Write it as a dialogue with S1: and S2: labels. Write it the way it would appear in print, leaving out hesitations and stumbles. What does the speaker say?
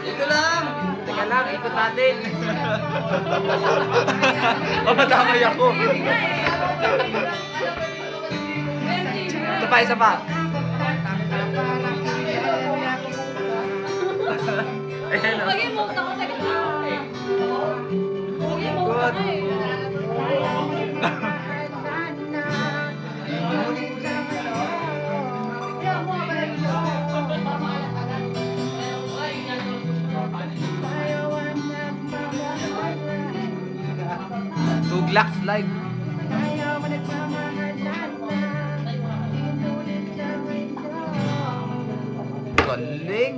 S1: Dito lang.
S2: Teka lang, ikot natin.
S1: Mamadamay ako. Isa pa. Ayan o.
S3: Mag-emote ako sa ganda. Mag-emote ako eh.
S1: Tuglax live. Galing.